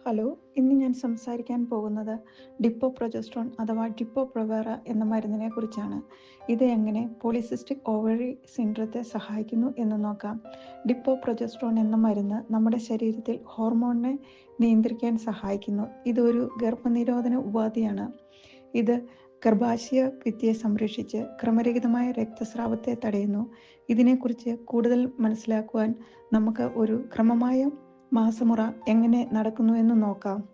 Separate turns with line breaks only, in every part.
Hello, ഇന്ന് ഞാൻ സംസാരിക്കാൻ പോകുന്നത് ഡിപ്പോ-പ്രൊജസ്ട്രോൺ അഥവാ ഡിപ്പോ-പ്രൊവേറ എന്ന മരുന്നിനെ കുറിച്ചാണ്. ഇത് എങ്ങനെ പോളിസിസ്റ്റിക് ഓവറി സിൻഡ്രത്തെ സഹായിക്കുന്നു എന്ന് നോക്കാം. ഡിപ്പോ-പ്രൊജസ്ട്രോൺ എന്ന മരുന്ന് നമ്മുടെ ശരീരത്തിൽ ഹോർമോണിനെ നിയന്ത്രിക്കാൻ സഹായിക്കുന്നു. ഇതൊരു ഗർഭനിരോധന ഉപാധിയാണ്. ഇത് ഗർഭാശയ ഭിത്തിയെ സംരക്ഷിച്ച് ക്രമരഹിതമായ രക്തസ്രാവത്തെ തടയുന്നു. ഇതിനെക്കുറിച്ച് കൂടുതൽ മനസ്സിലാക്കുവാൻ നമുക്ക് ഒരു ക്രമമായ മാസമുറ എങ്ങനെ നടക്കുന്നുവെന്ന് നോക്കാം.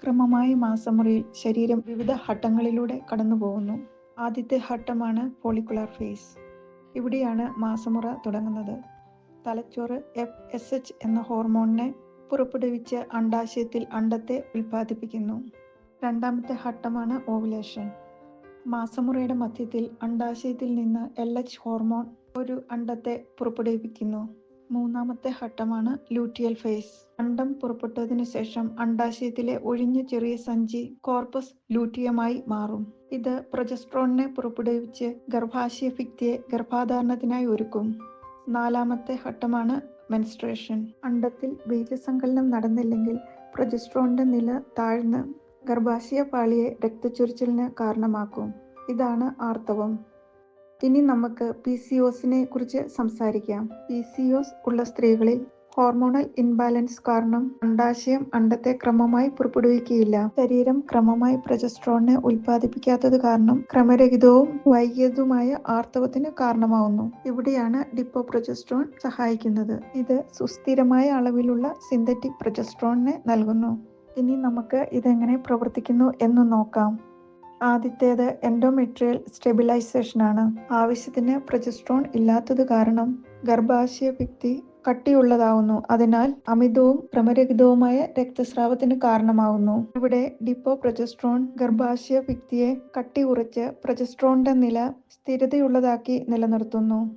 ക്രമമായ മാസമുറയിൽ ശരീരം വിവിധ ഘട്ടങ്ങളിലൂടെ കടന്നുപോകുന്നു. ആദ്യത്തെ ഘട്ടമാണ് ഫോളിക്കുലർ ഫേസ്. ഇവിടെയാണ് മാസമുറ തുടങ്ങുന്നത്. തലച്ചോറ് FSH എന്ന ഹോർമോണിനെ പുറപ്പെടുവിച്ച് അണ്ഡാശയത്തിൽ അണ്ഡത്തെ ഉൽപ്പാദിപ്പിക്കുന്നു. രണ്ടാമത്തെ ഘട്ടമാണ് ഓവുലേഷൻ. മാസമുറയുടെ മധ്യത്തിൽ അണ്ഡാശയത്തിൽ നിന്ന് LH ഹോർമോൺ ഒരു അണ്ഡത്തെ പുറപ്പെടുവിക്കുന്നു. മൂന്നാമത്തെ ഘട്ടമാണ് ലൂറ്റിയൽ ഫേസ്. അണ്ഡം പുറപ്പെട്ടതിനു ശേഷം അണ്ഡാശയത്തിലെ ഒഴിഞ്ഞ ചെറിയ സഞ്ചി കോർപ്പസ് ലൂറ്റിയമായി മാറും. ഇത് പ്രൊജസ്ട്രോണിനെ പുറപ്പെടുവിച്ച് ഗർഭാശയ ഭിത്തിയെ ഗർഭധാരണത്തിനായി ഒരുക്കും. നാലാമത്തെ ഘട്ടമാണ് മെൻസ്ട്രേഷൻ. അണ്ഡത്തിൽ ബീജസങ്കലനം നടന്നില്ലെങ്കിൽ പ്രൊജസ്ട്രോണിന്റെ നില താഴ്ന്ന് ഗർഭാശയ പാളിയെ രക്തച്ചൊരിച്ചിലിന് കാരണമാക്കും. ഇതാണ് ആർത്തവം. ഇനി നമുക്ക് PCOSനെ കുറിച്ച് സംസാരിക്കാം. PCOS ഉള്ള സ്ത്രീകളിൽ ഹോർമോണൽ ഇൻബാലൻസ് കാരണം അണ്ഡാശയം അണ്ഡത്തെ ക്രമമായി പുറപ്പെടുവിക്കുകയില്ല. ശരീരം ക്രമമായി പ്രൊജസ്ട്രോണിനെ ഉൽപ്പാദിപ്പിക്കാത്തത് കാരണം ക്രമരഹിതവും വൈകിയതുമായ ആർത്തവത്തിന് കാരണമാവുന്നു. ഇവിടെയാണ് ഡിപ്പോ-പ്രൊജസ്ട്രോൺ സഹായിക്കുന്നത്. ഇത് സുസ്ഥിരമായ അളവിലുള്ള സിന്തറ്റിക് പ്രൊജസ്ട്രോണിനെ നൽകുന്നു. ഇനി നമുക്ക് ഇതെങ്ങനെ പ്രവർത്തിക്കുന്നു എന്ന് നോക്കാം. ആദ്യത്തേത് എൻഡോമെട്രിയൽ സ്റ്റെബിലൈസേഷനാണ്. ആവശ്യത്തിന് പ്രൊജസ്ട്രോൺ ഇല്ലാത്തത് കാരണം ഗർഭാശയ ഭിത്തി കട്ടിയുള്ളതാവുന്നു. അതിനാൽ അമിതവും ക്രമരഹിതവുമായ രക്തസ്രാവത്തിന് കാരണമാവുന്നു. ഇവിടെ ഡിപ്പോ-പ്രൊജസ്ട്രോൺ ഗർഭാശയ ഭിത്തിയെ കട്ടി കുറച്ച് പ്രൊജസ്ട്രോണിന്റെ നില സ്ഥിരതയുള്ളതാക്കി നിലനിർത്തുന്നു.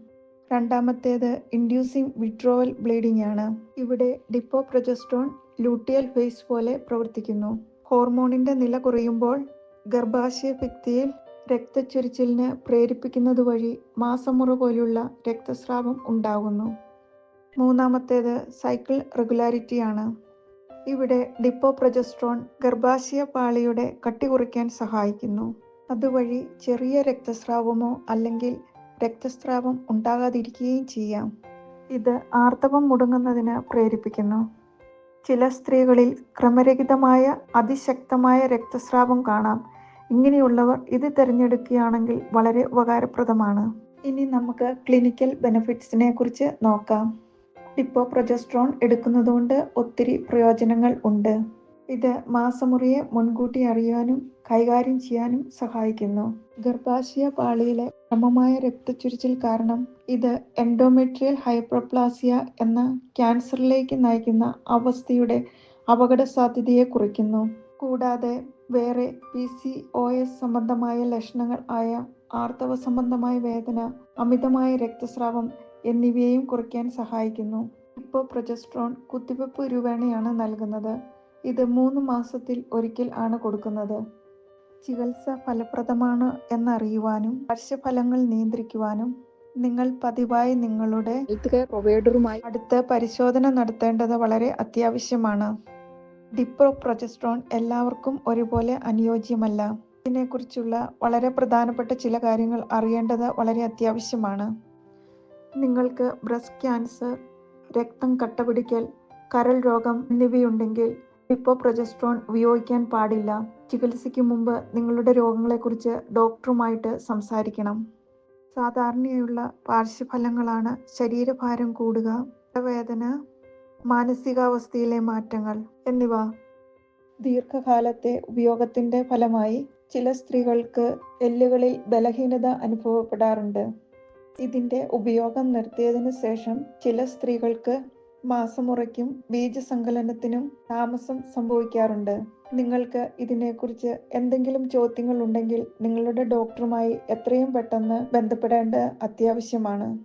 രണ്ടാമത്തേത് ഇൻഡ്യൂസിങ് വിഡ്രോവൽ ബ്ലീഡിംഗ് ആണ്. ഇവിടെ ഡിപ്പോ-പ്രൊജസ്ട്രോൺ ലൂട്ടിയൽ ഫേസ് പോലെ പ്രവർത്തിക്കുന്നു. ഹോർമോണിന്റെ നില കുറയുമ്പോൾ ഗർഭാശയ ഭിത്തിയിൽ രക്തച്ചൊരിച്ചിലിന് പ്രേരിപ്പിക്കുന്നതുവഴി മാസമുറ പോലുള്ള രക്തസ്രാവം ഉണ്ടാകുന്നു. മൂന്നാമത്തേത് സൈക്കിൾ റെഗുലാരിറ്റി ആണ്. ഇവിടെ ഡിപ്പോ-പ്രൊജസ്ട്രോൺ ഗർഭാശയ പാളിയുടെ കട്ടി കുറയ്ക്കാൻ സഹായിക്കുന്നു. അതുവഴി ചെറിയ രക്തസ്രാവമോ അല്ലെങ്കിൽ രക്തസ്രാവം ഉണ്ടാകാതിരിക്കുകയും ചെയ്യാം. ഇത് ആർത്തവം മുടങ്ങുന്നതിന് പ്രേരിപ്പിക്കുന്നു. ചില സ്ത്രീകളിൽ ക്രമരഹിതമായ അതിശക്തമായ രക്തസ്രാവം കാണാം. ഇങ്ങനെയുള്ളവർ ഇത് തിരഞ്ഞെടുക്കുകയാണെങ്കിൽ വളരെ ഉപകാരപ്രദമാണ്. ഇനി നമുക്ക് ക്ലിനിക്കൽ ബെനിഫിറ്റ്സിനെ കുറിച്ച് നോക്കാം. ഡിപ്പോ-പ്രൊജസ്ട്രോൺ എടുക്കുന്നതുകൊണ്ട് ഒത്തിരി പ്രയോജനങ്ങൾ ഉണ്ട്. ഇത് മാസമുറയെ മുൻകൂട്ടി അറിയാനും കൈകാര്യം ചെയ്യാനും സഹായിക്കുന്നു. ഗർഭാശയ പാളിയിലെ ക്രമമായ രക്തച്ചൊരിച്ചിൽ കാരണം ഇത് എൻഡോമെട്രിയൽ ഹൈപ്പർപ്ലാസിയ എന്ന ക്യാൻസറിലേക്ക് നയിക്കുന്ന അവസ്ഥയുടെ അപകട സാധ്യതയെ കുറയ്ക്കുന്നു. കൂടാതെ വേറെ PCOS സംബന്ധമായ ലക്ഷണങ്ങൾ ആയ ആർത്തവ സംബന്ധമായ വേദന, അമിതമായ രക്തസ്രാവം എന്നിവയെയും കുറയ്ക്കാൻ സഹായിക്കുന്നു. ഡിപ്പോ-പ്രൊജസ്ട്രോൺ കുത്തിവെപ്പ് രൂപേണയാണ് നൽകുന്നത്. ഇത് 3 മാസത്തിൽ ഒരിക്കൽ ആണ് കൊടുക്കുന്നത്. ചികിത്സ ഫലപ്രദമാണ് എന്നറിയുവാനും പാർശ്വഫലങ്ങൾ നിയന്ത്രിക്കുവാനും നിങ്ങൾ പതിവായി നിങ്ങളുടെ ഹെൽത്ത് കെയർ പ്രൊവൈഡറുമായി അടുത്ത് പരിശോധന നടത്തേണ്ടത് വളരെ അത്യാവശ്യമാണ്. ഡിപ്പോ-പ്രൊജസ്ട്രോൺ എല്ലാവർക്കും ഒരുപോലെ അനുയോജ്യമല്ല. ഇതിനെക്കുറിച്ചുള്ള വളരെ പ്രധാനപ്പെട്ട ചില കാര്യങ്ങൾ അറിയേണ്ടത് വളരെ അത്യാവശ്യമാണ്. നിങ്ങൾക്ക് ബ്രസ്റ്റ് ക്യാൻസർ, രക്തം കട്ടപിടിക്കൽ, കരൾ രോഗം എന്നിവയുണ്ടെങ്കിൽ ഡിപ്പോ-പ്രൊജസ്ട്രോൺ ഉപയോഗിക്കാൻ പാടില്ല. ചികിത്സയ്ക്ക് മുമ്പ് നിങ്ങളുടെ രോഗങ്ങളെക്കുറിച്ച് ഡോക്ടറുമായിട്ട് സംസാരിക്കണം. സാധാരണയായുള്ള പാർശ്വഫലങ്ങളാണ് ശരീരഭാരം കൂടുക, തലവേദന, മാനസികാവസ്ഥയിലെ മാറ്റങ്ങൾ എന്നിവ. ദീർഘകാലത്തെ ഉപയോഗത്തിന്റെ ഫലമായി ചില സ്ത്രീകൾക്ക് എല്ലുകളിൽ ബലഹീനത അനുഭവപ്പെടാറുണ്ട്. ഇതിന്റെ ഉപയോഗം നിർത്തിയതിനു ശേഷം ചില സ്ത്രീകൾക്ക് മാസമുറയ്ക്കും ബീജസങ്കലനത്തിനും താമസം സംഭവിക്കാറുണ്ട്. നിങ്ങൾക്ക് ഇതിനെക്കുറിച്ച് എന്തെങ്കിലും ചോദ്യങ്ങൾ ഉണ്ടെങ്കിൽ നിങ്ങളുടെ ഡോക്ടറുമായി എത്രയും പെട്ടെന്ന് ബന്ധപ്പെടേണ്ടത് അത്യാവശ്യമാണ്.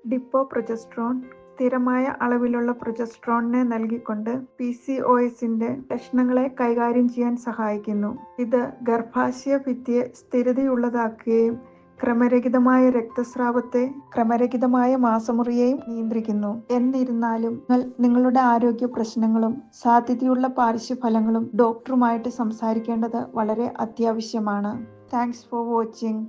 ഡിപ്പോ-പ്രൊജസ്ട്രോൺ സ്ഥിരമായ അളവിലുള്ള പ്രൊജസ്ട്രോണിനെ നൽകിക്കൊണ്ട് PCOSന്റെ ലക്ഷണങ്ങളെ കൈകാര്യം ചെയ്യാൻ സഹായിക്കുന്നു. ഇത് ഗർഭാശയ ഭിത്തിയെ സ്ഥിരതയുള്ളതാക്കുകയും ക്രമരഹിതമായ രക്തസ്രാവത്തെ, ക്രമരഹിതമായ മാസമുറിയെയും നിയന്ത്രിക്കുന്നു. എന്നിരുന്നാലും നിങ്ങളുടെ ആരോഗ്യ പ്രശ്നങ്ങളും സാധ്യതയുള്ള പാർശ്വഫലങ്ങളും ഡോക്ടറുമായിട്ട് സംസാരിക്കേണ്ടത് വളരെ അത്യാവശ്യമാണ്. Thanks for watching.